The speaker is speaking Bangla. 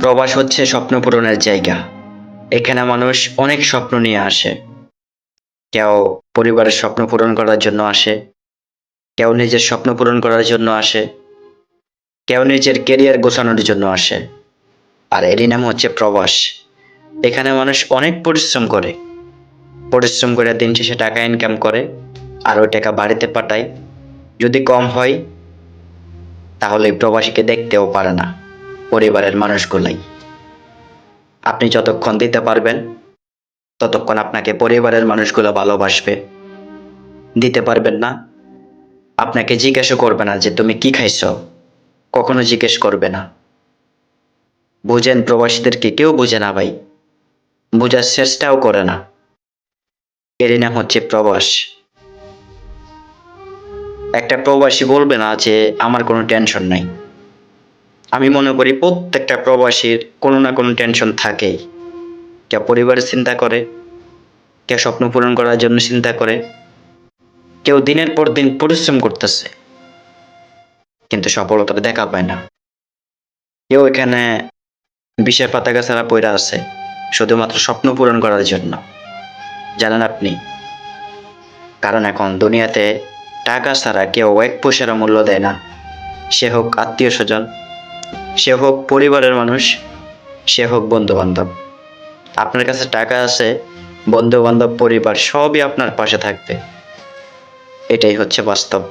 প্রবাস হচ্ছে স্বপ্ন পূরণের জায়গা। এখানে মানুষ অনেক স্বপ্ন নিয়ে আসে। কেউ পরিবারের স্বপ্ন পূরণ করার জন্য আসে, কেউ নিজের স্বপ্ন পূরণ করার জন্য আসে, কেউ নিজের কেরিয়ার গোছানোর জন্য আসে। আর এরই নাম হচ্ছে প্রবাস। এখানে মানুষ অনেক পরিশ্রম করে দিন শেষে টাকা ইনকাম করে, আর ওই টাকা বাড়িতে পাঠায়। যদি কম হয় তাহলে এই প্রবাসীকে দেখতেও পারে না পরিবারের মানুষগুলাই। আপনি যতক্ষণ দিতে পারবেন ততক্ষণ আপনাকে পরিবারের মানুষগুলো ভালোবাসবে। দিতে পারবেন না, আপনাকে জিজ্ঞাসা করবে না যে তুমি কি খাইছো, কখনো জিজ্ঞেস করবে না। বুঝেন, প্রবাসীদেরকে কেউ বুঝে না ভাই, বোঝার চেষ্টাও করে না। এরই নাম হচ্ছে প্রবাস। একটা প্রবাসী বলবে না যে আমার কোনো টেনশন নাই। আমি মনে করি প্রত্যেকটা প্রবাসীর কোনো না কোনো টেনশন থাকেই। কেউ পরিবারের চিন্তা করে, কেউ স্বপ্ন পূরণ করার জন্য চিন্তা করে, কেউ দিনের পর দিন পরিশ্রম করতেছে কিন্তু সফলতা দেখা পায় না। কেউ এখানে বিষের পাতাকা ছাড়া পইরা আছে শুধুমাত্র স্বপ্ন পূরণ করার জন্য। জানেন আপনি, কারণ এখন দুনিয়াতে টাকা ছাড়া কেউ এক পয়সারও মূল্য দেয় না। সে হোক আত্মীয় স্বজন, সে হোক পরিবারের মানুষ, সে হোক বন্ধু বান্ধব। আপনার কাছে টাকা আছে, বন্ধু বান্ধব পরিবার সবই আপনার পাশে থাকবে। এটাই হচ্ছে বাস্তব।